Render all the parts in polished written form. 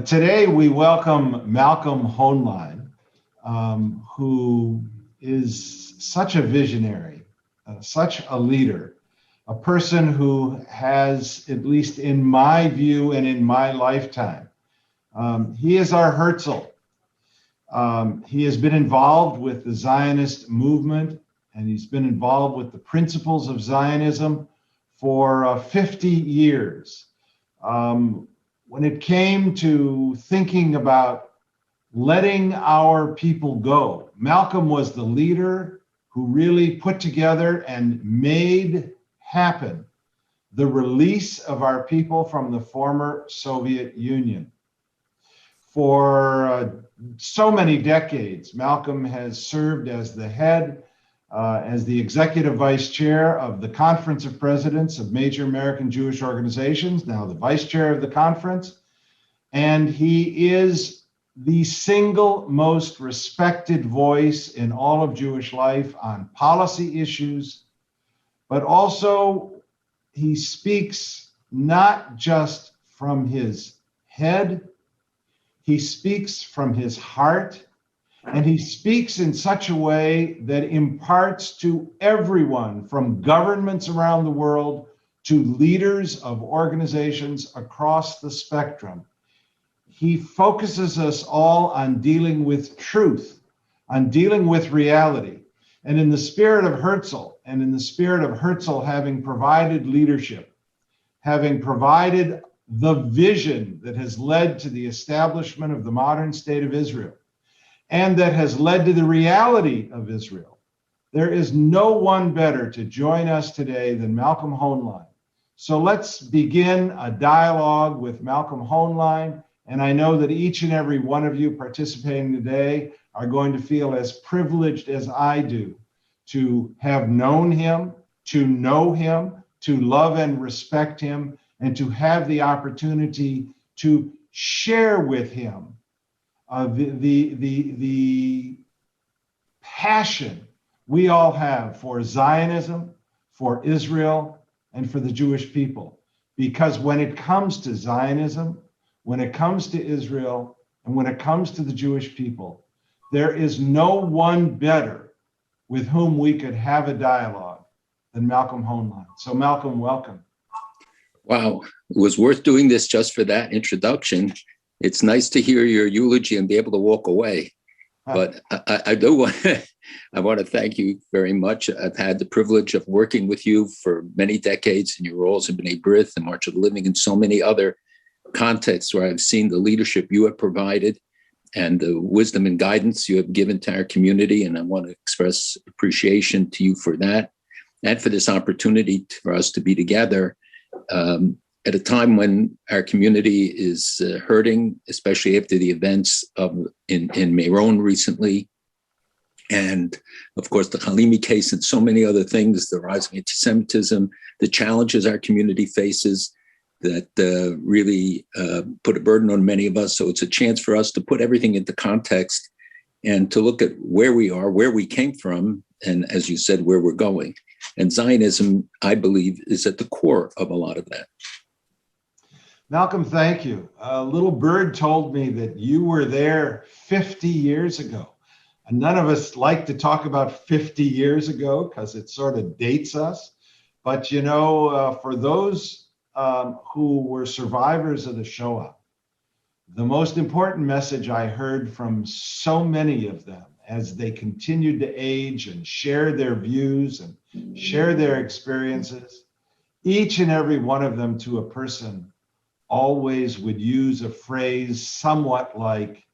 Today we welcome Malcolm Hoenlein, who is such a visionary, such a leader, a person who has, at least in my view and in my lifetime, he is our Herzl. He has been involved with the Zionist movement, and he's been involved with the principles of Zionism for 50 years. When it came to thinking about letting our people go, Malcolm was the leader who really put together and made happen the release of our people from the former Soviet Union. For so many decades, Malcolm has served as the head, as the executive vice chair of the Conference of Presidents of Major American Jewish Organizations, now the vice chair of the conference. And he is the single most respected voice in all of Jewish life on policy issues, but also he speaks not just from his head, he speaks from his heart. And he speaks in such a way that imparts to everyone, from governments around the world to leaders of organizations across the spectrum. He focuses us all on dealing with truth, on dealing with reality. And in the spirit of Herzl, and in the spirit of Herzl having provided leadership, having provided the vision that has led to the establishment of the modern state of Israel, and that has led to the reality of Israel, there is no one better to join us today than Malcolm Hoenlein. So let's begin a dialogue with Malcolm Hoenlein, and I know that each and every one of you participating today are going to feel as privileged as I do to have known him, to know him, to love and respect him, and to have the opportunity to share with him the passion we all have for Zionism, for Israel, and for the Jewish people. Because when it comes to Zionism, when it comes to Israel, and when it comes to the Jewish people, there is no one better with whom we could have a dialogue than Malcolm Hoenlein. So Malcolm, welcome. Wow, it was worth doing this just for that introduction. It's nice to hear your eulogy and be able to walk away. But I want to thank you very much. I've had the privilege of working with you for many decades in your roles in B'nai B'rith and March of the Living and so many other contexts where I've seen the leadership you have provided and the wisdom and guidance you have given to our community. And I want to express appreciation to you for that and for this opportunity for us to be together at a time when our community is hurting, especially after the events in Meron recently. And of course, the Halimi case and so many other things, the rising anti-Semitism, the challenges our community faces that really put a burden on many of us. So it's a chance for us to put everything into context and to look at where we are, where we came from, and as you said, where we're going. And Zionism, I believe, is at the core of a lot of that. Malcolm, thank you. A little bird told me that you were there 50 years ago. And none of us like to talk about 50 years ago because it sort of dates us. But, you know, for those who were survivors of the Shoah, the most important message I heard from so many of them as they continued to age and share their views and share their experiences, each and every one of them to a person always would use a phrase somewhat like,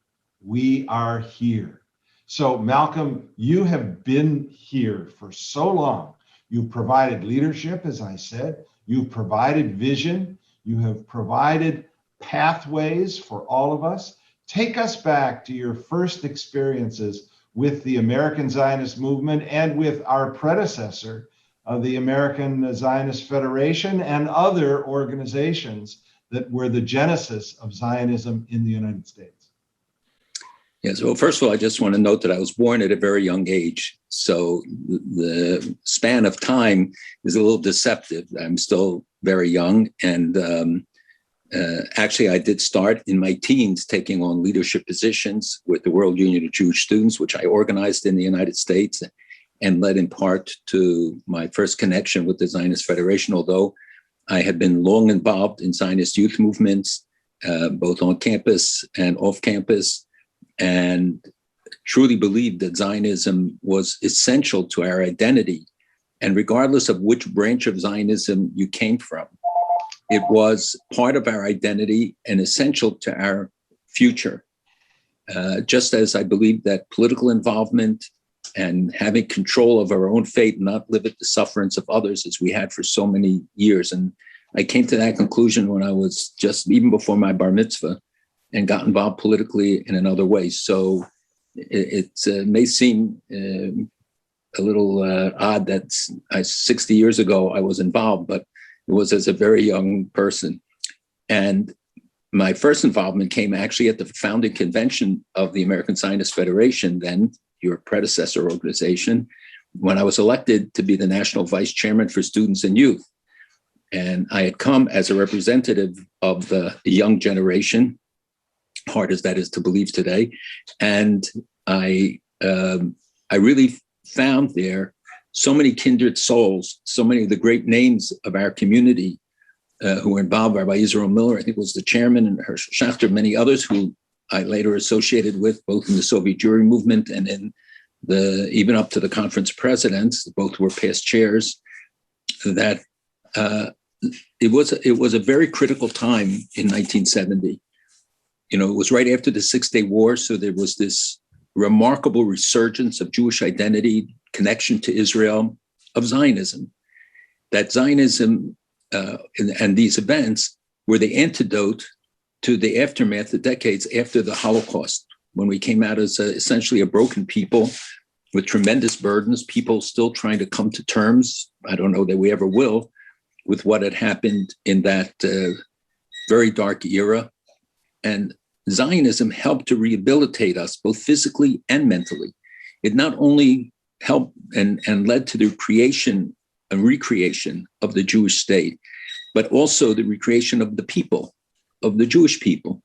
"We are here." So Malcolm, you have been here for so long. You've provided leadership, as I said. You've provided vision. You have provided pathways for all of us. Take us back to your first experiences with the American Zionist movement and with our predecessor, the American Zionist Federation and other organizations that were the genesis of Zionism in the United States. Yes, well, first of all, I just want to note that I was born at a very young age. So the span of time is a little deceptive. I'm still very young. And Actually, I did start in my teens taking on leadership positions with the World Union of Jewish Students, which I organized in the United States and led in part to my first connection with the Zionist Federation, although I had been long involved in Zionist youth movements, both on campus and off campus, and truly believed that Zionism was essential to our identity. And regardless of which branch of Zionism you came from, it was part of our identity and essential to our future. Just as I believe that political involvement and having control of our own fate and not live at the sufferance of others as we had for so many years. And I came to that conclusion when I was just even before my bar mitzvah and got involved politically in another way. So it may seem a little odd that 60 years ago I was involved, but it was as a very young person. And my first involvement came actually at the founding convention of the American Zionist Federation, then your predecessor organization, when I was elected to be the national vice chairman for students and youth. And I had come as a representative of the young generation, hard as that is to believe today. And I really found there so many kindred souls, so many of the great names of our community who were involved. Rabbi Israel Miller, I think, was the chairman, and Herschel Schachter, many others who I later associated with, both in the Soviet Jewry movement and in even up to the conference presidents. Both were past chairs. That it was a very critical time in 1970. It was right after the 6-Day War, so there was this remarkable resurgence of Jewish identity, connection to Israel, of Zionism. That Zionism and these events were the antidote to the aftermath, the decades after the Holocaust, when we came out as essentially a broken people with tremendous burdens, people still trying to come to terms, I don't know that we ever will, with what had happened in that very dark era. And Zionism helped to rehabilitate us both physically and mentally. It not only helped and led to the creation and recreation of the Jewish state, but also the recreation of the people, of the Jewish people.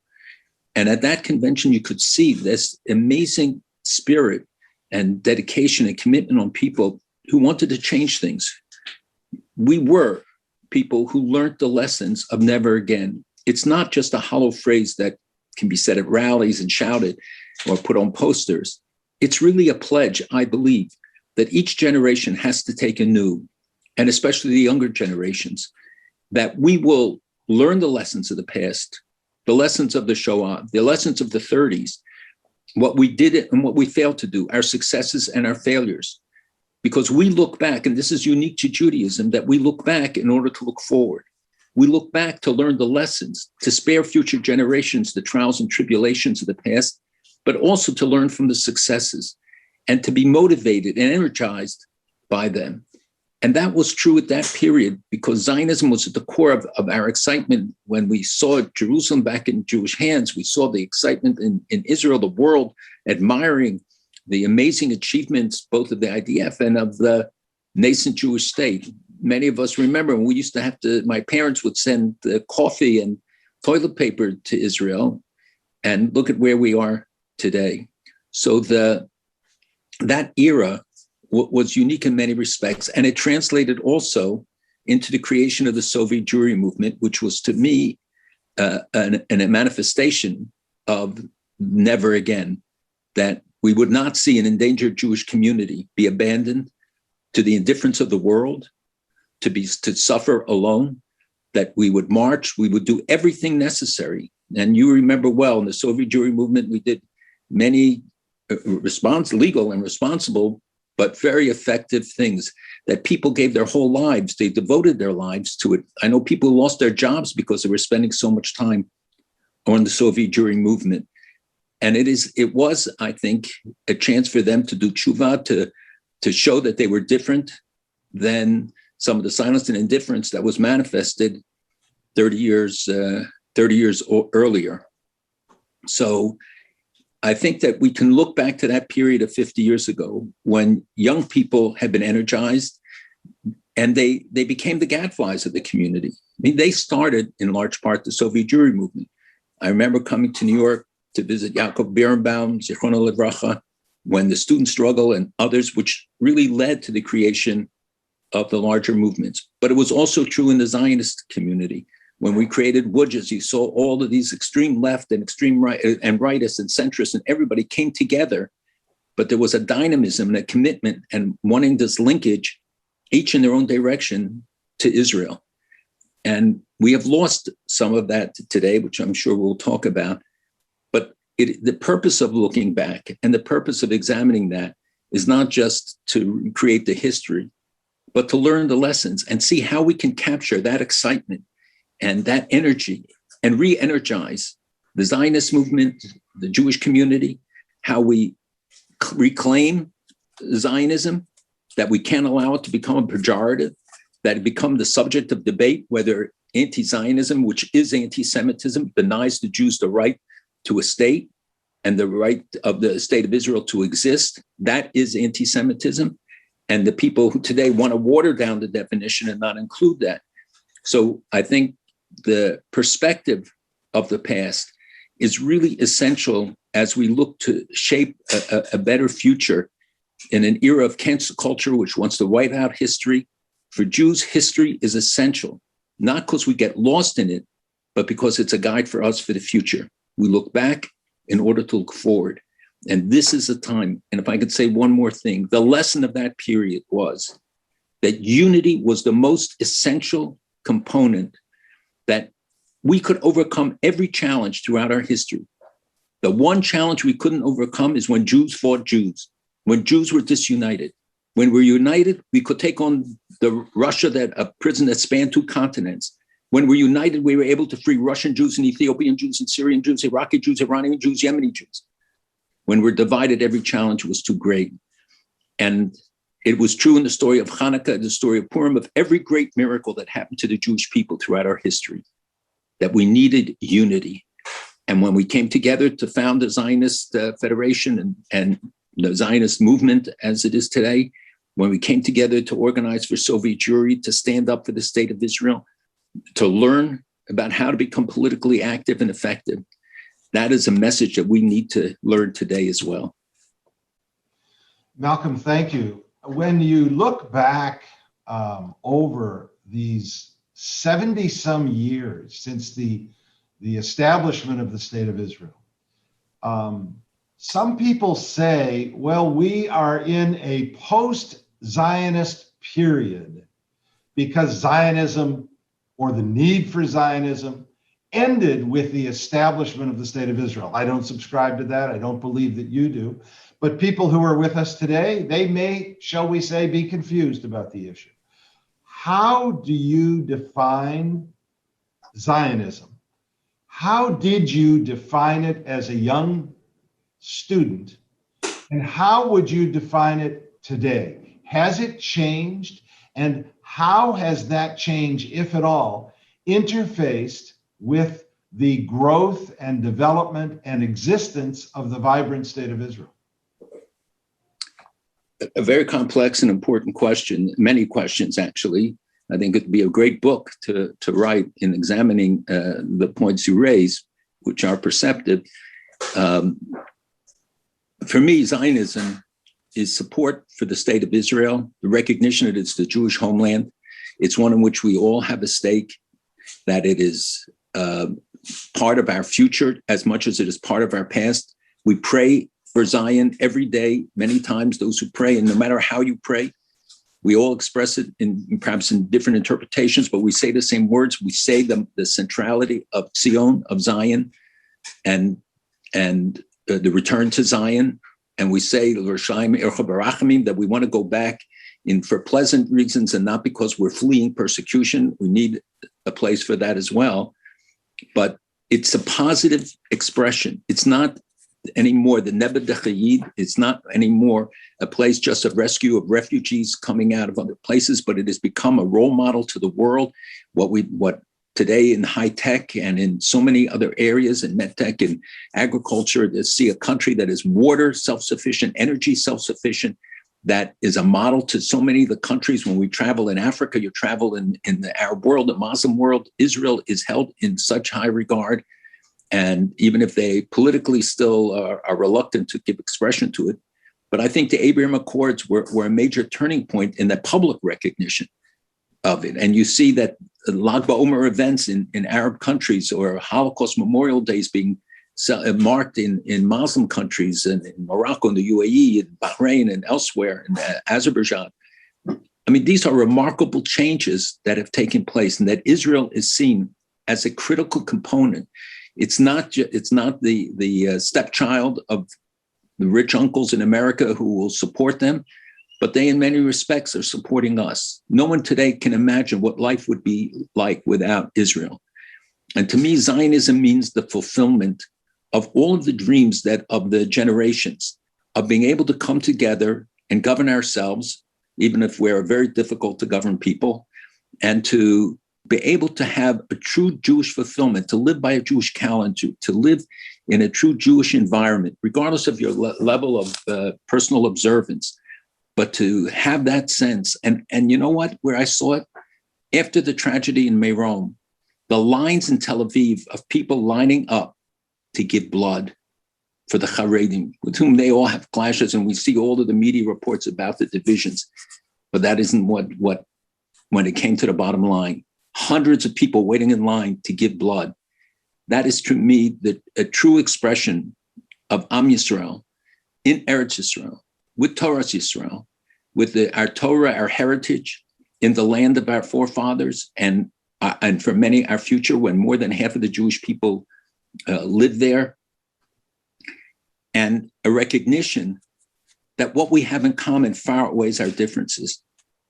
And at that convention, you could see this amazing spirit and dedication and commitment on people who wanted to change things. We were people who learned the lessons of never again. It's not just a hollow phrase that can be said at rallies and shouted or put on posters. It's really a pledge, I believe, that each generation has to take anew, and especially the younger generations, that we will learn the lessons of the past, the lessons of the Shoah, the lessons of the 30s, what we did and what we failed to do, our successes and our failures. Because we look back, and this is unique to Judaism, that we look back in order to look forward. We look back to learn the lessons, to spare future generations the trials and tribulations of the past, but also to learn from the successes and to be motivated and energized by them. And that was true at that period, because Zionism was at the core of our excitement when we saw Jerusalem back in Jewish hands. We saw the excitement in Israel, the world admiring the amazing achievements, both of the IDF and of the nascent Jewish state. Many of us remember when we used to have to, my parents would send coffee and toilet paper to Israel, and look at where we are today. So that era was unique in many respects, and it translated also into the creation of the Soviet Jewry movement, which was to me a manifestation of never again, that we would not see an endangered Jewish community be abandoned to the indifference of the world, to suffer alone, that we would march, we would do everything necessary. And you remember well, in the Soviet Jewry movement, we did many legal and responsible, but very effective things that people gave their whole lives. They devoted their lives to it. I know people who lost their jobs because they were spending so much time on the Soviet Jewry movement. And it was, I think, a chance for them to do tshuva, to show that they were different than some of the silence and indifference that was manifested 30 years earlier. So I think that we can look back to that period of 50 years ago when young people had been energized. And they became the gadflies of the community. I mean, they started in large part the Soviet Jewry movement. I remember coming to New York to visit Yaakov Birnbaum, Zichrono Livracha, when the student struggle and others, which really led to the creation of the larger movements. But it was also true in the Zionist community. When we created Wujas, you saw all of these extreme left and extreme right and rightists and centrists, and everybody came together. But there was a dynamism and a commitment and wanting this linkage, each in their own direction, to Israel. And we have lost some of that today, which I'm sure we'll talk about. But the purpose of looking back and the purpose of examining that is not just to create the history, but to learn the lessons and see how we can capture that excitement and that energy and re-energize the Zionist movement, the Jewish community, how we reclaim Zionism, that we can't allow it to become a pejorative, that it become the subject of debate, whether anti-Zionism, which is anti-Semitism, denies the Jews the right to a state and the right of the state of Israel to exist. That is anti-Semitism. And the people who today want to water down the definition and not include that. So I think the perspective of the past is really essential as we look to shape a better future in an era of cancel culture, which wants to wipe out history. For Jews, history is essential, not because we get lost in it, but because it's a guide for us for the future. We look back in order to look forward. And this is the time. And if I could say one more thing, the lesson of that period was that unity was the most essential component, that we could overcome every challenge throughout our history. The one challenge we couldn't overcome is when Jews fought Jews, when Jews were disunited. When we're united, we could take on the Russia, a prison that spanned 2 continents. When we're united, we were able to free Russian Jews and Ethiopian Jews and Syrian Jews, Iraqi Jews, Iranian Jews, Yemeni Jews. When we're divided, every challenge was too great. And it was true in the story of Hanukkah, the story of Purim, of every great miracle that happened to the Jewish people throughout our history, that we needed unity. And when we came together to found the Zionist Federation and the Zionist movement as it is today, when we came together to organize for Soviet Jewry, to stand up for the state of Israel, to learn about how to become politically active and effective, that is a message that we need to learn today as well. Malcolm, thank you. When you look back over these 70-some years since the establishment of the state of Israel, some people say, well, we are in a post-Zionist period because Zionism, or the need for Zionism, ended with the establishment of the state of Israel. I don't subscribe to that. I don't believe that you do. But people who are with us today, they may, shall we say, be confused about the issue. How do you define Zionism? How did you define it as a young student? And how would you define it today? Has it changed? And how has that change, if at all, interfaced with the growth and development and existence of the vibrant state of Israel? A very complex and important question, many questions, actually. I think it'd be a great book to write in examining the points you raise, which are perceptive. For me, Zionism is support for the state of Israel, the recognition that it's the Jewish homeland. It's one in which we all have a stake, that it is part of our future as much as it is part of our past. We pray for Zion every day, many times, those who pray, and no matter how you pray, we all express it perhaps in different interpretations, but we say the same words. We say the centrality of Zion, of Zion, and the return to Zion. And we say that we want to go back for pleasant reasons and not because we're fleeing persecution. We need a place for that as well. But it's a positive expression. It's not anymore the Nebe D'Chayid. It's not anymore a place just of rescue of refugees coming out of other places, but it has become a role model to the world. What today in high tech and in so many other areas in medtech and agriculture, to see a country that is water self-sufficient, energy self-sufficient, that is a model to so many of the countries. When we travel in Africa, you travel in the Arab world, the Muslim world, Israel is held in such high regard. And even if they politically still are reluctant to give expression to it, but I think the Abraham Accords were a major turning point in the public recognition of it. And you see that Lag BaOmer events in Arab countries, or Holocaust Memorial Days being marked in Muslim countries, and in Morocco and the UAE and Bahrain and elsewhere, and Azerbaijan. I mean, these are remarkable changes that have taken place, and that Israel is seen as a critical component. It's not the stepchild of the rich uncles in America who will support them, but they in many respects are supporting us. No one today can imagine what life would be like without Israel. And to me, Zionism means the fulfillment of all of the dreams that of the generations of being able to come together and govern ourselves, even if we're very difficult to govern people, and to be able to have a true Jewish fulfillment, to live by a Jewish calendar, to live in a true Jewish environment, regardless of your level of personal observance, but to have that sense. And you know what, where I saw it? After the tragedy in Meron, the lines in Tel Aviv of people lining up to give blood for the Haredim, with whom they all have clashes, and we see all of the media reports about the divisions, but that isn't what when it came to the bottom line. Hundreds of people waiting in line to give blood. That is, to me, a true expression of Am Yisrael in Eretz Yisrael, with Torah Yisrael, with our Torah, our heritage, in the land of our forefathers, and for many, our future, when more than half of the Jewish people live there. And a recognition that what we have in common far outweighs our differences.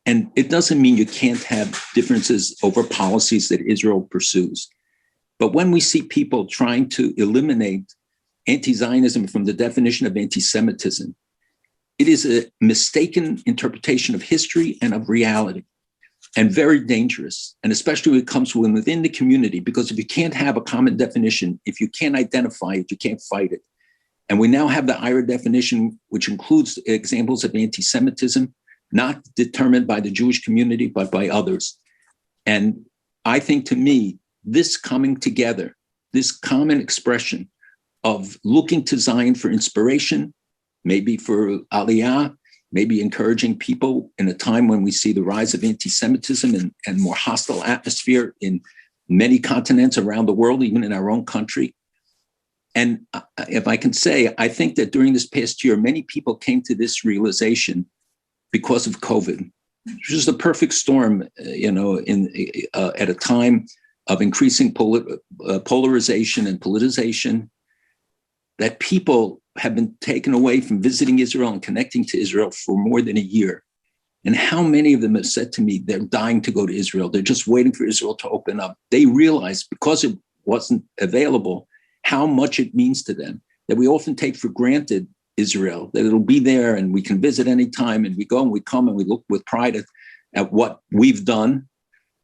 And it doesn't mean you can't have differences over policies that Israel pursues. But when we see people trying to eliminate anti-Zionism from the definition of anti-Semitism, it is a mistaken interpretation of history and of reality, and very dangerous. And especially when it comes from within the community, because if you can't have a common definition, if you can't identify it, you can't fight it. And we now have the IRA definition, which includes examples of anti-Semitism, not determined by the Jewish community, but by others. And I think, to me, this coming together, this common expression of looking to Zion for inspiration, maybe for Aliyah, maybe encouraging people in a time when we see the rise of anti-Semitism and more hostile atmosphere in many continents around the world, even in our own country. And if I can say, I think that during this past year, many people came to this realization because of COVID, which is the perfect storm, at a time of increasing polarization and politicization, that people have been taken away from visiting Israel and connecting to Israel for more than a year. And how many of them have said to me, they're dying to go to Israel. They're just waiting for Israel to open up. They realize, because it wasn't available, how much it means to them, that we often take for granted Israel, that it'll be there and we can visit anytime, and we go and we come and we look with pride at what we've done,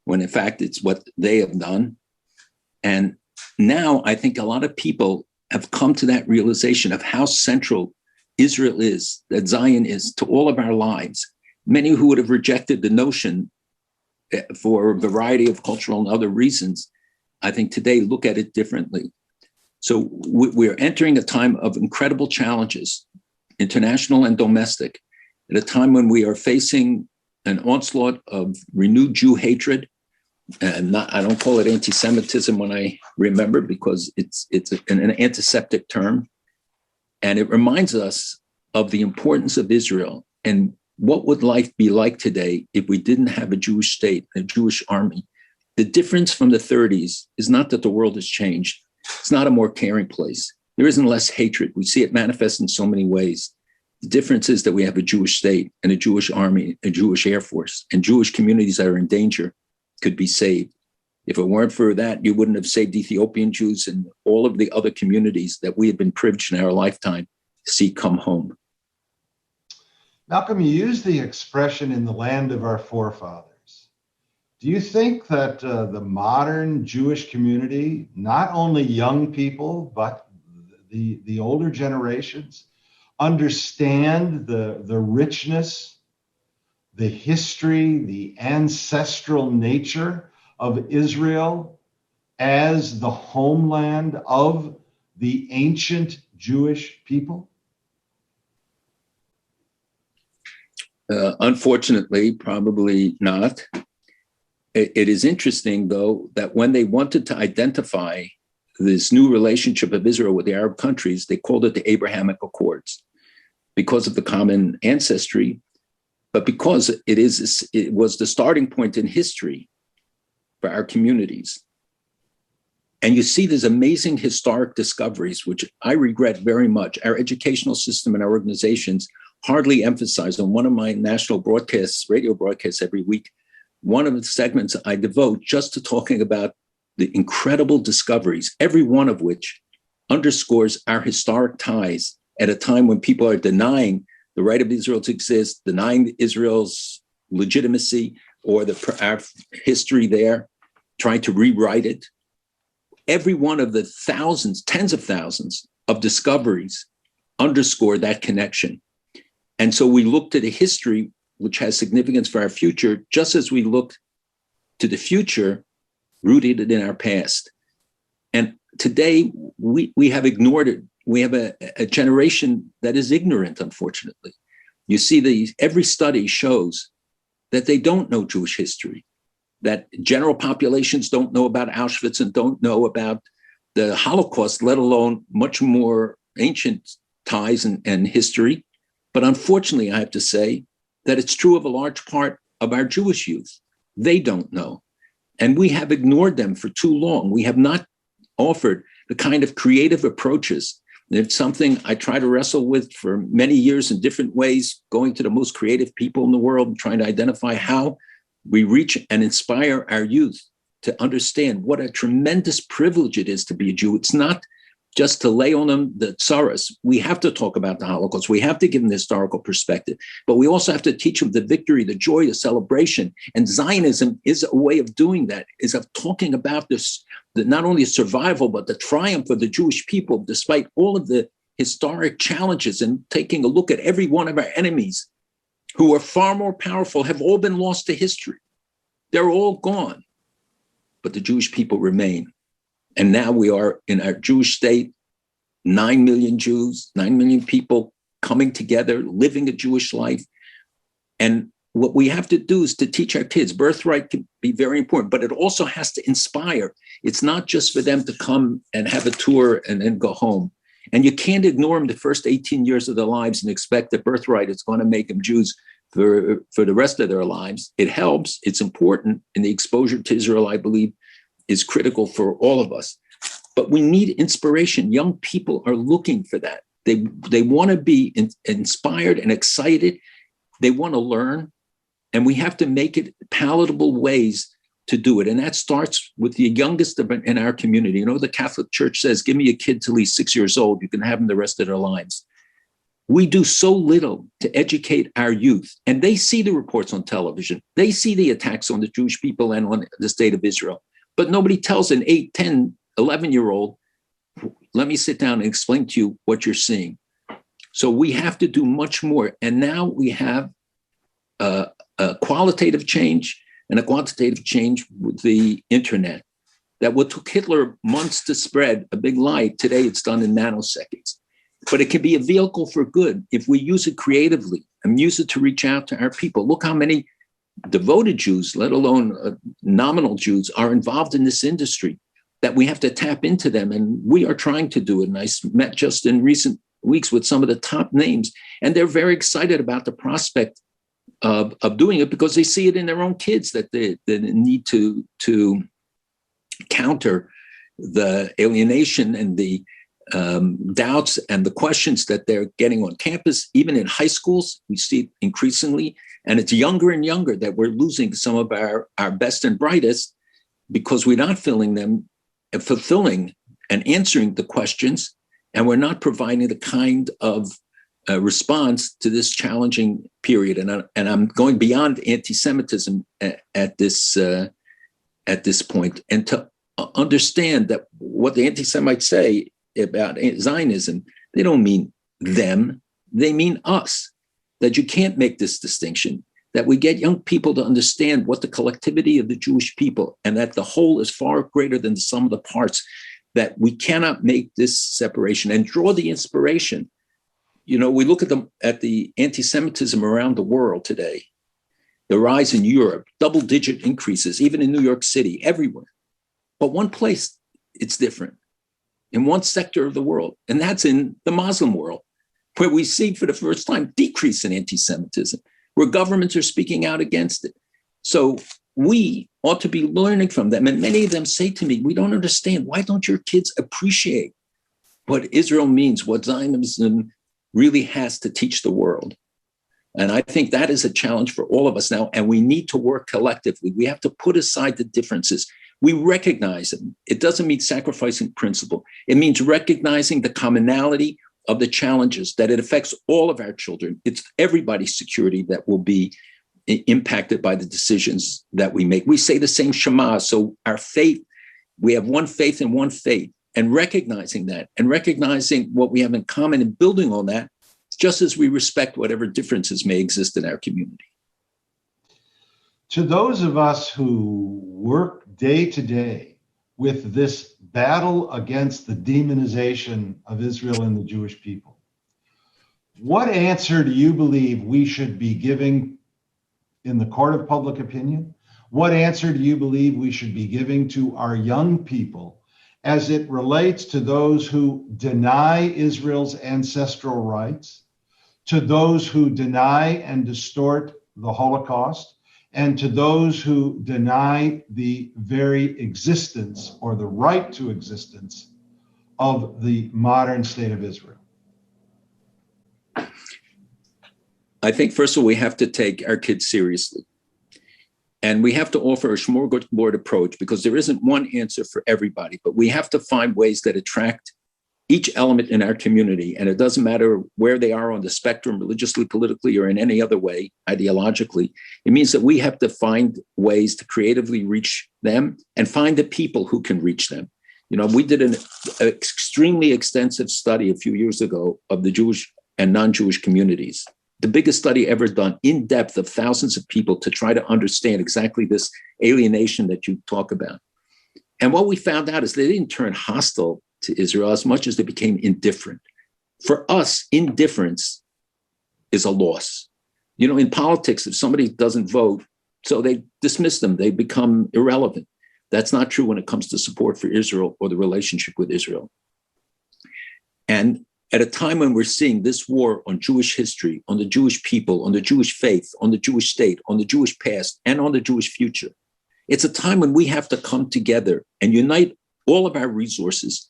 when in fact it's what they have done. And now I think a lot of people have come to that realization of how central Israel is, that Zion is, to all of our lives. Many who would have rejected the notion for a variety of cultural and other reasons, I think today look at it differently. So we're entering a time of incredible challenges, international and domestic, at a time when we are facing an onslaught of renewed Jew hatred. And I don't call it anti-Semitism when I remember, because it's an antiseptic term. And it reminds us of the importance of Israel, and what would life be like today if we didn't have a Jewish state, a Jewish army. The difference from the 30s is not that the world has changed. It's not a more caring place. There isn't less hatred. We see it manifest in so many ways. The difference is that we have a Jewish state and a Jewish army, a Jewish air force, and Jewish communities that are in danger could be saved. If it weren't for that, you wouldn't have saved Ethiopian Jews and all of the other communities that we have been privileged in our lifetime to see come home. Malcolm, you used the expression "in the land of our forefathers." Do you think that the modern Jewish community, not only young people, but the older generations, understand the richness, the history, the ancestral nature of Israel as the homeland of the ancient Jewish people? Unfortunately, probably not. It is interesting, though, that when they wanted to identify this new relationship of Israel with the Arab countries, they called it the Abrahamic Accords because of the common ancestry, but because it was the starting point in history for our communities. And you see these amazing historic discoveries, which I regret very much. Our educational system and our organizations hardly emphasize. On one of my national broadcasts, radio broadcasts every week, one of the segments I devote just to talking about the incredible discoveries, every one of which underscores our historic ties at a time when people are denying the right of Israel to exist, denying Israel's legitimacy or our history there, trying to rewrite it. Every one of the thousands, tens of thousands of discoveries underscore that connection. And so we look to the history, which has significance for our future, just as we look to the future rooted in our past. And today we have ignored it. We have a generation that is ignorant, unfortunately. You see, every study shows that they don't know Jewish history, that general populations don't know about Auschwitz and don't know about the Holocaust, let alone much more ancient ties and history. But unfortunately, I have to say that it's true of a large part of our Jewish youth. They don't know. And we have ignored them for too long. We have not offered the kind of creative approaches. It's something I try to wrestle with for many years in different ways, going to the most creative people in the world and trying to identify how we reach and inspire our youth to understand what a tremendous privilege it is to be a Jew. It's not just to lay on them the tsaras. We have to talk about the Holocaust. We have to give them the historical perspective, but we also have to teach them the victory, the joy, the celebration. And Zionism is a way of doing that, is of talking about this, not only survival, but the triumph of the Jewish people, despite all of the historic challenges, and taking a look at every one of our enemies who are far more powerful, have all been lost to history. They're all gone, but the Jewish people remain. And now we are in our Jewish state, 9 million Jews, 9 million people coming together, living a Jewish life. And what we have to do is to teach our kids. Birthright can be very important, but it also has to inspire. It's not just for them to come and have a tour and then go home. And you can't ignore them the first 18 years of their lives and expect that birthright is going to make them Jews for the rest of their lives. It helps, it's important, and the exposure to Israel, I believe, is critical for all of us. But we need inspiration. Young people are looking for that. They want to be inspired and excited. They want to learn. And we have to make it palatable ways to do it. And that starts with the youngest in our community. You know, the Catholic Church says, give me a kid till he's 6 years old. You can have them the rest of their lives. We do so little to educate our youth. And they see the reports on television. They see the attacks on the Jewish people and on the state of Israel. But nobody tells an 8, 10, 11-year-old, let me sit down and explain to you what you're seeing. So we have to do much more. And now we have a qualitative change and a quantitative change with the internet. That what took Hitler months to spread, a big lie, today it's done in nanoseconds. But it can be a vehicle for good if we use it creatively and use it to reach out to our people. Look how many devoted Jews, let alone nominal Jews, are involved in this industry, that we have to tap into them. And we are trying to do it. And I met just in recent weeks with some of the top names, and they're very excited about the prospect of doing it because they see it in their own kids, that they need to counter the alienation and the doubts and the questions that they're getting on campus. Even in high schools, we see it increasingly. And it's younger and younger that we're losing some of our best and brightest because we're not fulfilling and answering the questions, and we're not providing the kind of response to this challenging period. And I'm going beyond anti-Semitism at this point, and to understand that what the anti-Semites say about Zionism, they don't mean them. they mean us, that you can't make this distinction, that we get young people to understand what the collectivity of the Jewish people, and that the whole is far greater than the sum of the parts, that we cannot make this separation and draw the inspiration. You know, we look at the anti-Semitism around the world today, the rise in Europe, double-digit increases, even in New York City, everywhere. But one place, it's different, in one sector of the world, and that's in the Muslim world, where we see for the first time decrease in anti-Semitism, where governments are speaking out against it. So we ought to be learning from them. And many of them say to me, we don't understand. Why don't your kids appreciate what Israel means, what Zionism really has to teach the world? And I think that is a challenge for all of us now. And we need to work collectively. We have to put aside the differences. We recognize them. It doesn't mean sacrificing principle. It means recognizing the commonality of the challenges, that it affects all of our children. It's everybody's security that will be impacted by the decisions that we make. We say the same Shema, so our faith, we have one faith and one faith, and recognizing that, and recognizing what we have in common and building on that, just as we respect whatever differences may exist in our community. To those of us who work day to day with this battle against the demonization of Israel and the Jewish people, what answer do you believe we should be giving in the court of public opinion? What answer do you believe we should be giving to our young people as it relates to those who deny Israel's ancestral rights, to those who deny and distort the Holocaust, and to those who deny the very existence or the right to existence of the modern state of Israel? I think, first of all, we have to take our kids seriously. And we have to offer a smorgasbord approach, because there isn't one answer for everybody, but we have to find ways that attract each element in our community. And it doesn't matter where they are on the spectrum, religiously, politically, or in any other way, ideologically. It means that we have to find ways to creatively reach them and find the people who can reach them. You know, we did an extremely extensive study a few years ago of the Jewish and non-Jewish communities, the biggest study ever done, in depth, of thousands of people, to try to understand exactly this alienation that you talk about. And what we found out is they didn't turn hostile to Israel as much as they became indifferent. For us, indifference is a loss. You know, in politics, if somebody doesn't vote, so they dismiss them, they become irrelevant. That's not true when it comes to support for Israel or the relationship with Israel. And at a time when we're seeing this war on Jewish history, on the Jewish people, on the Jewish faith, on the Jewish state, on the Jewish past, and on the Jewish future, it's a time when we have to come together and unite all of our resources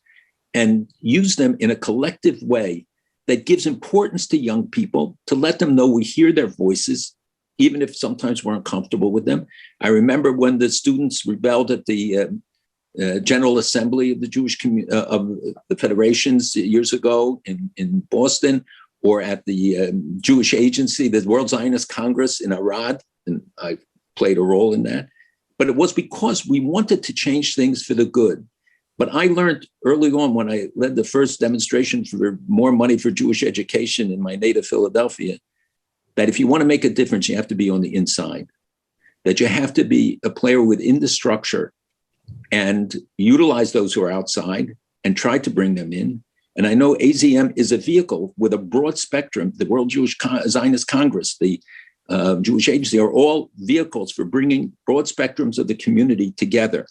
and use them in a collective way that gives importance to young people, to let them know we hear their voices, even if sometimes we're uncomfortable with them. I remember when the students rebelled at the General Assembly of the Jewish of the federations years ago in Boston, or at the Jewish Agency, the World Zionist Congress in Arad, and I played a role in that. But it was because we wanted to change things for the good. But I learned early on, when I led the first demonstration for more money for Jewish education in my native Philadelphia, that if you want to make a difference, you have to be on the inside, that you have to be a player within the structure and utilize those who are outside and try to bring them in. And I know AZM is a vehicle with a broad spectrum. The World Jewish Zionist Congress, the Jewish Agency, are all vehicles for bringing broad spectrums of the community together.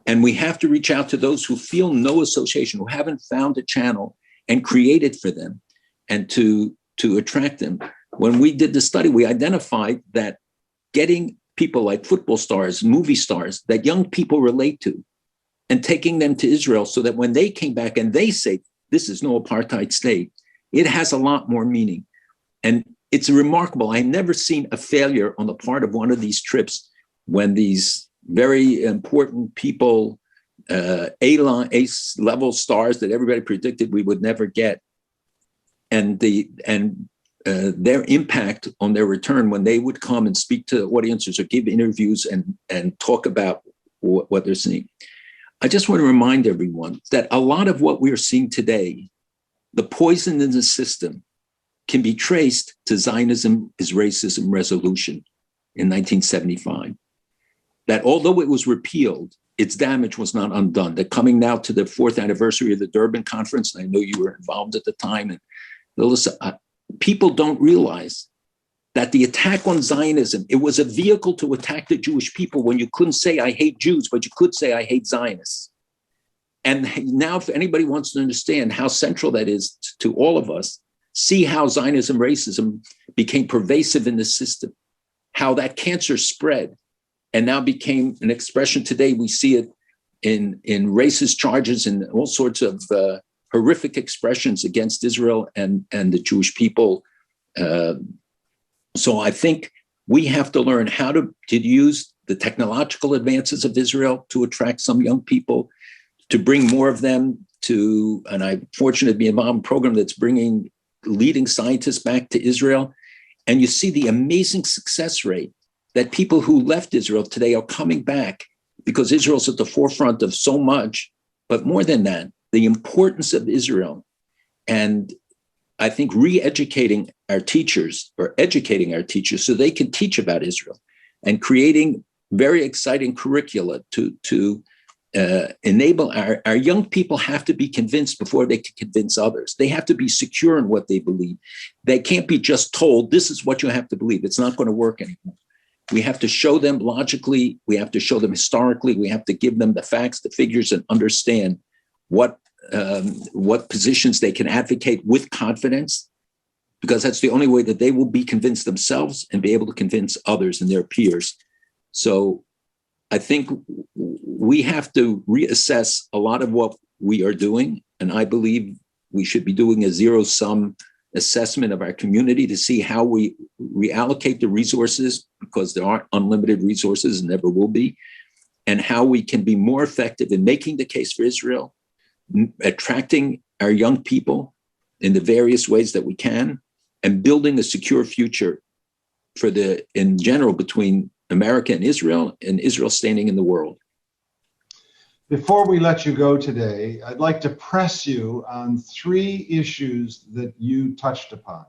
And we have to reach out to those who feel no association, who haven't found a channel, and create it for them and to attract them. When we did the study, we identified that getting people like football stars, movie stars that young people relate to, and taking them to Israel so that when they came back and they say, this is no apartheid state, it has a lot more meaning. And it's remarkable. I've never seen a failure on the part of one of these trips when these very important people, A-level stars that everybody predicted we would never get, and their impact on their return when they would come and speak to audiences or give interviews and talk about what they're seeing. I just want to remind everyone that a lot of what we are seeing today, the poison in the system, can be traced to Zionism is Racism resolution in 1975. That although it was repealed, its damage was not undone. That coming now to the 4th anniversary of the Durban Conference, and I know you were involved at the time, and Melissa, people don't realize that the attack on Zionism, it was a vehicle to attack the Jewish people when you couldn't say, I hate Jews, but you could say, I hate Zionists. And now if anybody wants to understand how central that is to all of us, see how Zionism, racism became pervasive in the system, how that cancer spread and now became an expression today. We see it in racist charges and all sorts of horrific expressions against Israel and the Jewish people. So I think we have to learn how to use the technological advances of Israel to attract some young people, to bring more of them to, and I'm fortunate to be involved in a program that's bringing leading scientists back to Israel. And you see the amazing success rate that people who left Israel today are coming back because Israel's at the forefront of so much, but more than that, the importance of Israel. And I think re-educating our teachers or educating our teachers so they can teach about Israel and creating very exciting curricula to enable our young people have to be convinced before they can convince others. They have to be secure in what they believe. They can't be just told, this is what you have to believe. It's not going to work anymore. We have to show them logically. We have to show them historically. We have to give them the facts, the figures, and understand what positions they can advocate with confidence, because that's the only way that they will be convinced themselves and be able to convince others and their peers. So I think we have to reassess a lot of what we are doing. And I believe we should be doing a zero-sum assessment of our community to see how we reallocate the resources, because there aren't unlimited resources and never will be, and how we can be more effective in making the case for Israel, attracting our young people in the various ways that we can, and building a secure future in general, between America and Israel standing in the world. Before we let you go today, I'd like to press you on 3 issues that you touched upon.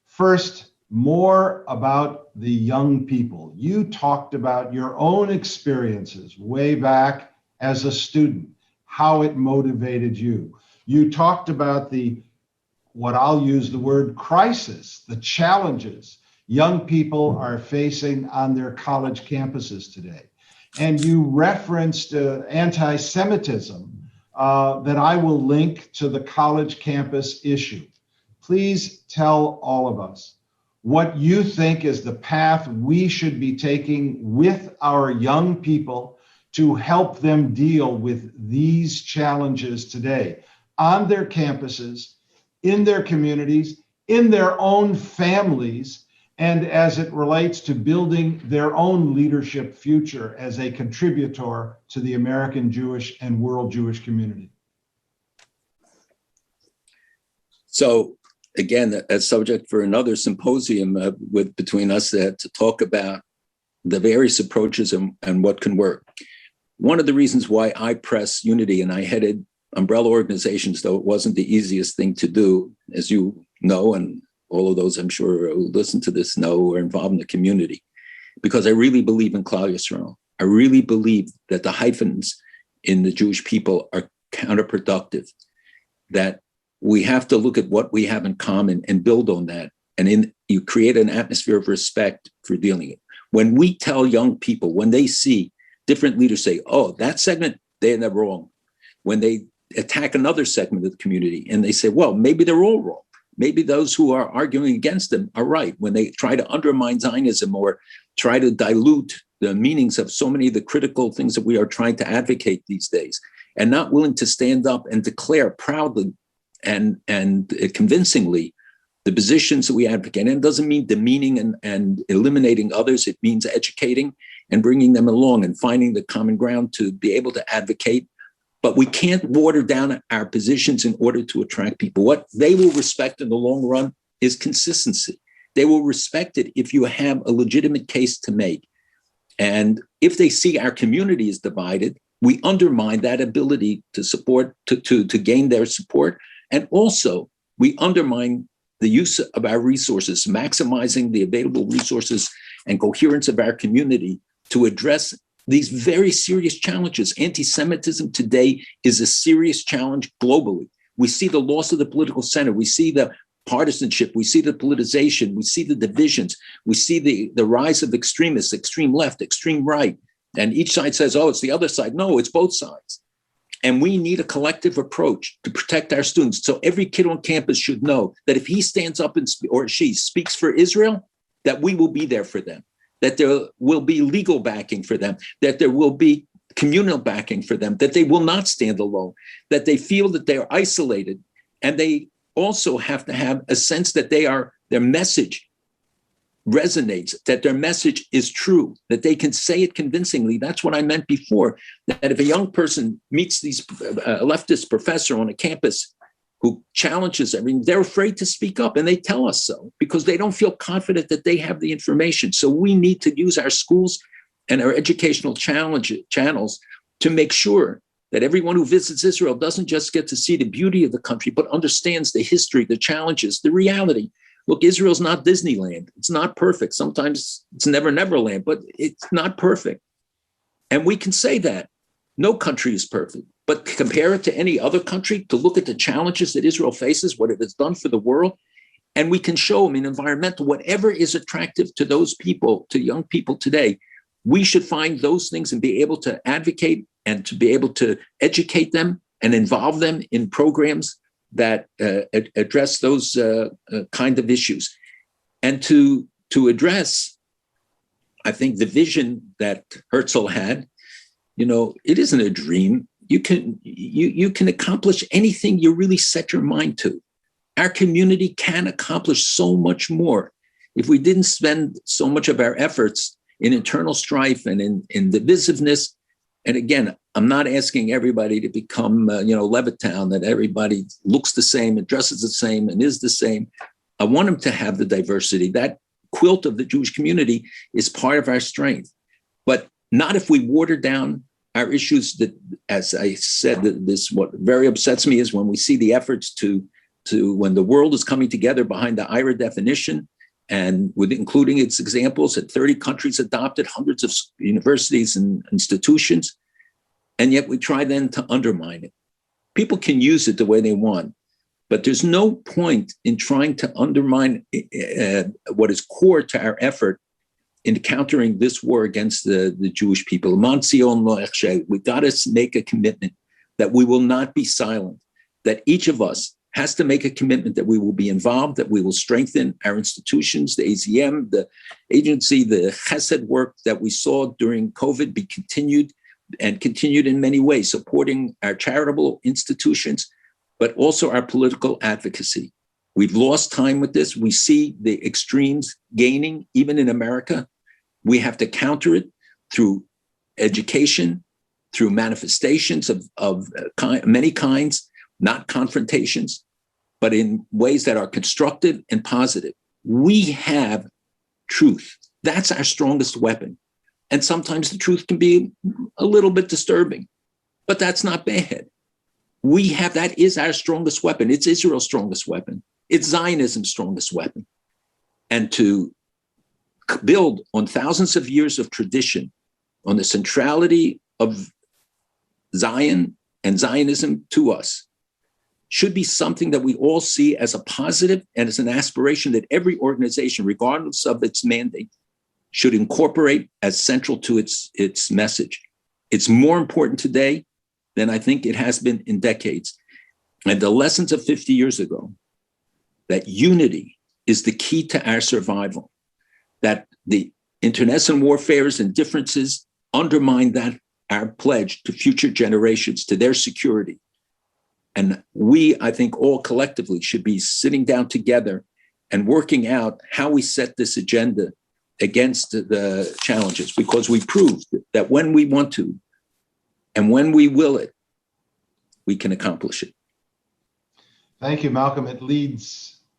First, more about the young people. You talked about your own experiences way back as a student, how it motivated you. You talked about what I'll use the word crisis, the challenges young people are facing on their college campuses today. And you referenced anti-Semitism that I will link to the college campus issue. Please tell all of us what you think is the path we should be taking with our young people to help them deal with these challenges today on their campuses, in their communities, in their own families, and as it relates to building their own leadership future as a contributor to the American Jewish and world Jewish community. So again, a subject for another symposium between us to talk about the various approaches and what can work. One of the reasons why I press unity, and I headed umbrella organizations, though it wasn't the easiest thing to do, as you know, and all of those I'm sure who listen to this know, are involved in the community, because I really believe in Klal Yisrael. I really believe that the hyphens in the Jewish people are counterproductive, that we have to look at what we have in common and build on that. And you create an atmosphere of respect for dealing it. When we tell young people, when they see different leaders say, oh, that segment, they're wrong. When they attack another segment of the community and they say, well, maybe they're all wrong. Maybe those who are arguing against them are right. When they try to undermine Zionism or try to dilute the meanings of so many of the critical things that we are trying to advocate these days, and not willing to stand up and declare proudly and convincingly the positions that we advocate. And it doesn't mean demeaning and eliminating others. It means educating and bringing them along and finding the common ground to be able to advocate. But we can't water down our positions in order to attract people. What they will respect in the long run is consistency. They will respect it if you have a legitimate case to make. And if they see our community is divided, we undermine that ability to support, to gain their support. And also we undermine the use of our resources, maximizing the available resources and coherence of our community to address these very serious challenges. Anti-Semitism today is a serious challenge globally. We see the loss of the political center. We see the partisanship. We see the politicization. We see the divisions. We see the rise of extremists, extreme left, extreme right. And each side says, oh, it's the other side. No, it's both sides. And we need a collective approach to protect our students. So every kid on campus should know that if he stands up or she speaks for Israel, that we will be there for them, that there will be legal backing for them, that there will be communal backing for them, that they will not stand alone, that they feel that they are isolated. And they also have to have a sense that their message resonates, that their message is true, that they can say it convincingly. That's what I meant before, that if a young person meets these leftist professor on a campus who challenges everything, they're afraid to speak up, and they tell us so because they don't feel confident that they have the information. So we need to use our schools and our educational channels to make sure that everyone who visits Israel doesn't just get to see the beauty of the country, but understands the history, the challenges, the reality. Look, Israel's not Disneyland. It's not perfect. Sometimes it's Neverland, but it's not perfect. And we can say that. No country is perfect. But compare it to any other country, to look at the challenges that Israel faces, what it has done for the world, and we can show them in environmental, whatever is attractive to those people, to young people today, we should find those things and be able to advocate and to be able to educate them and involve them in programs that address those kind of issues. And to address, I think, the vision that Herzl had, it isn't a dream. You can accomplish anything you really set your mind to. Our community can accomplish so much more if we didn't spend so much of our efforts in internal strife and in divisiveness. And again, I'm not asking everybody to become, Levittown, that everybody looks the same and dresses the same and is the same. I want them to have the diversity. That quilt of the Jewish community is part of our strength, but not if we water down our issues. That, as I said, what very upsets me is when we see the efforts to when the world is coming together behind the IRA definition, and with including its examples that 30 countries adopted, hundreds of universities and institutions, and yet we try then to undermine it. People can use it the way they want, but there's no point in trying to undermine what is core to our effort in countering this war against the Jewish people. We got to make a commitment that we will not be silent, that each of us has to make a commitment that we will be involved, that we will strengthen our institutions, the AZM, the agency, the chesed work that we saw during COVID be continued in many ways, supporting our charitable institutions, but also our political advocacy. We've lost time with this. We see the extremes gaining, even in America. We have to counter it through education, through manifestations of many kinds, not confrontations, but in ways that are constructive and positive. We have truth. That's our strongest weapon. And sometimes the truth can be a little bit disturbing, but that's not bad. That is our strongest weapon. It's Israel's strongest weapon. It's Zionism's strongest weapon. And to build on thousands of years of tradition, on the centrality of Zion and Zionism to us, should be something that we all see as a positive and as an aspiration that every organization, regardless of its mandate, should incorporate as central to its message. It's more important today than I think it has been in decades. And the lessons of 50 years ago, that unity is the key to our survival, that the internecine warfares and differences undermine our pledge to future generations, to their security. And we, I think, all collectively should be sitting down together and working out how we set this agenda against the challenges, because we proved that when we want to and when we will it, we can accomplish it. Thank you, Malcolm.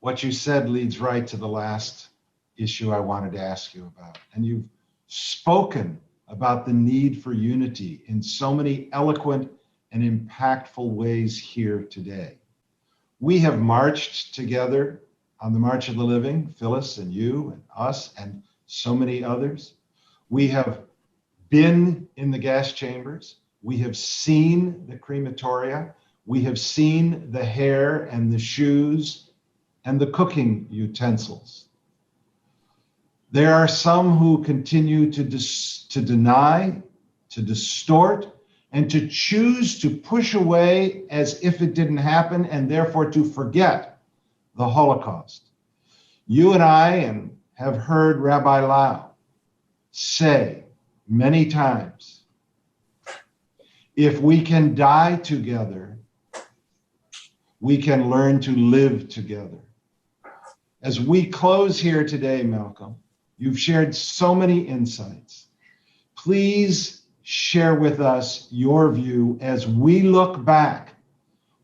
What you said leads right to the last issue I wanted to ask you about. And you've spoken about the need for unity in so many eloquent and impactful ways here today. We have marched together on the March of the Living, Phyllis and you and us and so many others. We have been in the gas chambers. We have seen the crematoria. We have seen the hair and the shoes and the cooking utensils. There are some who continue to deny, to distort, and to choose to push away as if it didn't happen, and therefore to forget the Holocaust. You and I have heard Rabbi Lau say many times, if we can die together, we can learn to live together. As we close here today, Malcolm, you've shared so many insights. Please share with us your view as we look back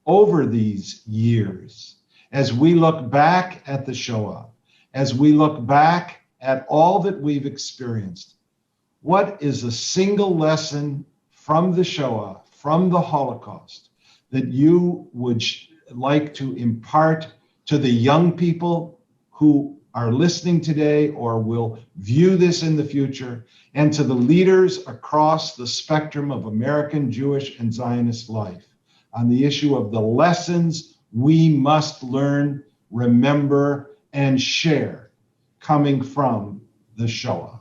over these years, as we look back at the Shoah, as we look back at all that we've experienced. What is a single lesson from the Shoah, from the Holocaust, that you would like to impart to the young people who are listening today or will view this in the future, and to the leaders across the spectrum of American, Jewish, and Zionist life on the issue of the lessons we must learn, remember, and share coming from the Shoah?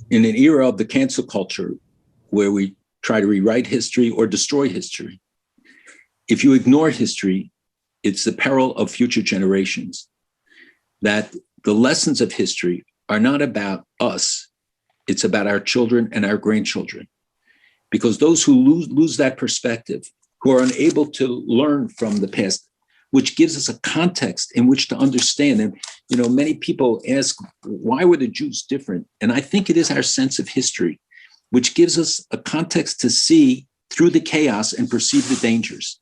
In an era of the cancel culture, where we try to rewrite history or destroy history, if you ignore history, it's the peril of future generations. That the lessons of history are not about us, it's about our children and our grandchildren. Because those who lose that perspective, who are unable to learn from the past, which gives us a context in which to understand. And, many people ask, why were the Jews different? And I think it is our sense of history, which gives us a context to see through the chaos and perceive the dangers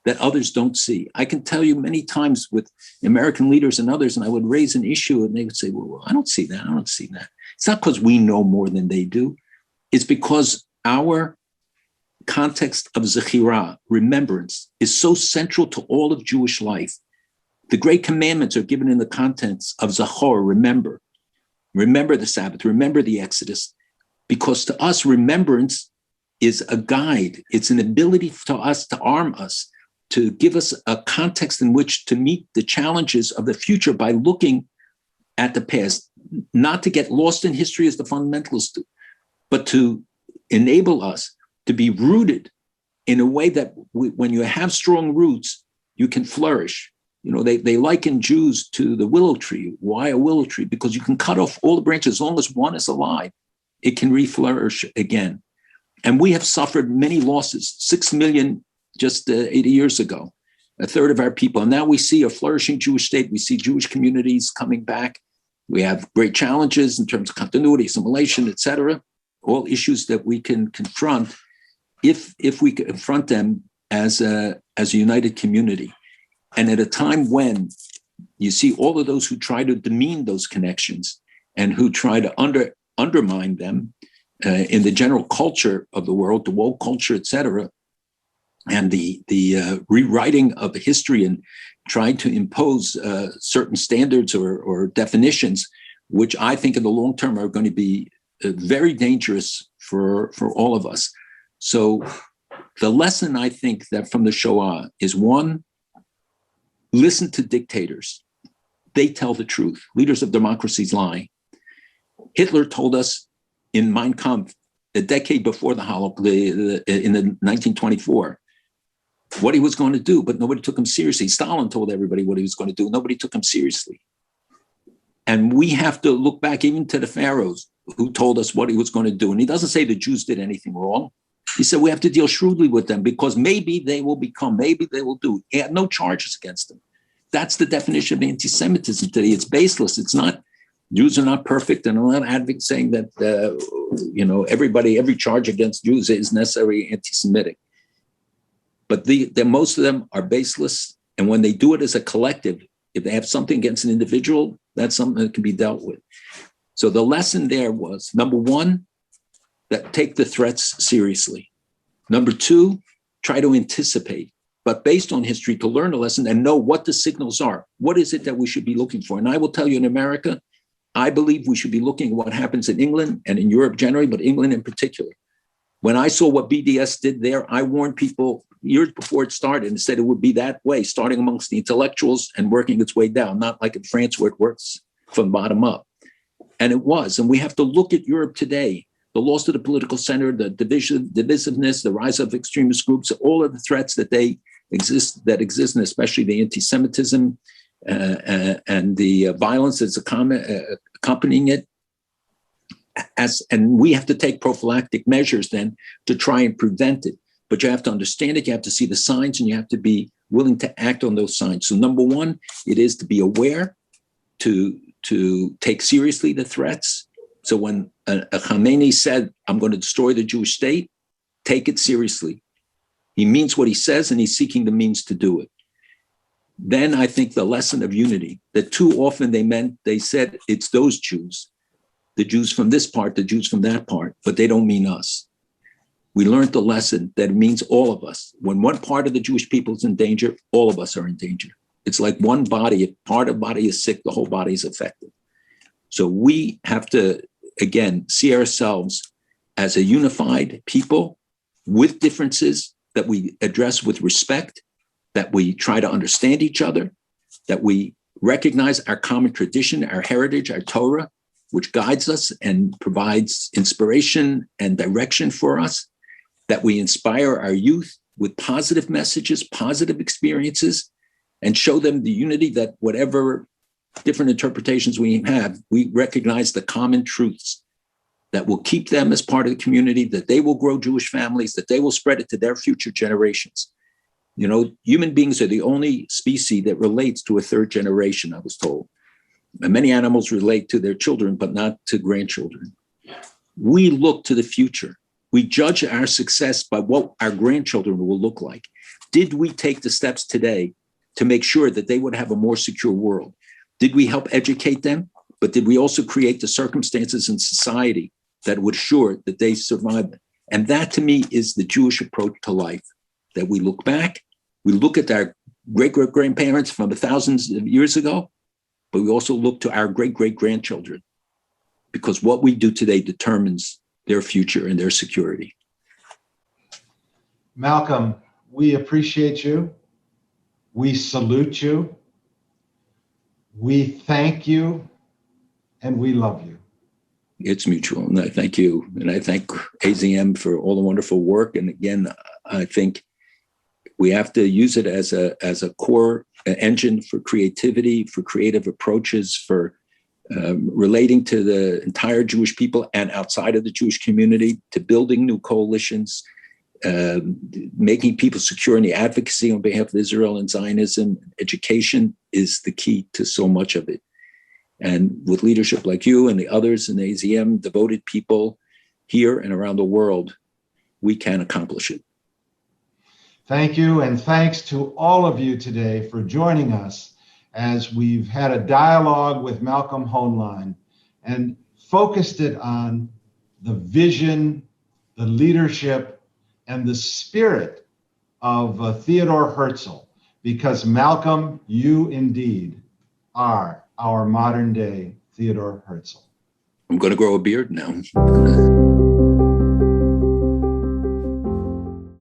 that others don't see. I can tell you many times with American leaders and others, and I would raise an issue and they would say, well, I don't see that. I don't see that. It's not because we know more than they do. It's because our context of Zechirah, remembrance, is so central to all of Jewish life. The great commandments are given in the context of Zachor, remember. Remember the Sabbath, remember the Exodus, because to us, remembrance is a guide. It's an ability to us to arm us, to give us a context in which to meet the challenges of the future by looking at the past, not to get lost in history as the fundamentalists do, but to enable us to be rooted in a way that when you have strong roots, you can flourish. They liken Jews to the willow tree. Why a willow tree? Because you can cut off all the branches. As long as one is alive, it can reflourish again. And we have suffered many losses, 6 million just 80 years ago, a third of our people. And now we see a flourishing Jewish state. We see Jewish communities coming back. We have great challenges in terms of continuity, assimilation, et cetera, all issues that we can confront if we confront them as a united community. And at a time when you see all of those who try to demean those connections and who try to undermine them in the general culture of the world, the woke culture, et cetera, and the rewriting of history and trying to impose certain standards or definitions, which I think in the long term are going to be very dangerous for all of us. So the lesson, I think, that from the Shoah is, one, listen to dictators. They tell the truth. Leaders of democracies lie. Hitler told us in Mein Kampf, a decade before the Holocaust, in 1924, what he was going to do, but nobody took him seriously. Stalin told everybody what he was going to do. Nobody took him seriously. And we have to look back even to the pharaohs who told us what he was going to do. And he doesn't say the Jews did anything wrong. He said we have to deal shrewdly with them because maybe they will become, maybe they will do. He had no charges against them. That's the definition of anti-Semitism today. It's baseless. It's not, Jews are not perfect. And I'm not advocating saying that, every charge against Jews is necessarily anti-Semitic. But most of them are baseless. And when they do it as a collective, if they have something against an individual, that's something that can be dealt with. So the lesson there was, number one, that take the threats seriously. Number two, try to anticipate but based on history to learn a lesson and know what the signals are. What is it that we should be looking for? And I will tell you, in America, I believe we should be looking at what happens in England and in Europe generally, but England in particular. When I saw what BDS did there, I warned people years before it started and said it would be that way, starting amongst the intellectuals and working its way down, not like in France where it works from bottom up. And it was. And we have to look at Europe today, the loss of the political center, the divisiveness, the rise of extremist groups, all of the threats that exist, and especially the anti-Semitism and the violence that's accompanying it. And we have to take prophylactic measures then to try and prevent it. But you have to understand it, you have to see the signs, and you have to be willing to act on those signs. So number one, it is to be aware, to take seriously the threats. So when Hoenlein said, I'm going to destroy the Jewish state, take it seriously. He means what he says, and he's seeking the means to do it. Then I think the lesson of unity, that too often they said it's those Jews, the Jews from this part, the Jews from that part, but they don't mean us. We learned the lesson that it means all of us. When one part of the Jewish people is in danger, all of us are in danger. It's like one body. If part of the body is sick, the whole body is affected. So we have to, again, see ourselves as a unified people with differences that we address with respect, that we try to understand each other, that we recognize our common tradition, our heritage, our Torah, which guides us and provides inspiration and direction for us, that we inspire our youth with positive messages, positive experiences, and show them the unity that whatever different interpretations we have, we recognize the common truths that will keep them as part of the community, that they will grow Jewish families, that they will spread it to their future generations. You know, human beings are the only species that relates to a third generation, I was told. And many animals relate to their children, but not to grandchildren. We look to the future. We judge our success by what our grandchildren will look like. Did we take the steps today to make sure that they would have a more secure world? Did we help educate them? But did we also create the circumstances in society that would assure that they survive? And that, to me, is the Jewish approach to life, that we look back, we look at our great-great-grandparents from thousands of years ago, but we also look to our great-great-grandchildren, because what we do today determines their future and their security. Malcolm, we appreciate you. We salute you. We thank you, and we love you. It's mutual, and I thank you. And I thank AZM for all the wonderful work. And again, I think we have to use it as a core engine for creativity, for creative approaches, for relating to the entire Jewish people and outside of the Jewish community, to building new coalitions, making people secure in the advocacy on behalf of Israel and Zionism. Education is the key to so much of it. And with leadership like you and the others in AZM, devoted people here and around the world, we can accomplish it. Thank you, and thanks to all of you today for joining us as we've had a dialogue with Malcolm Hoenlein and focused it on the vision, the leadership, and the spirit of Theodore Herzl, because Malcolm, you indeed are our modern day Theodore Herzl. I'm going to grow a beard now.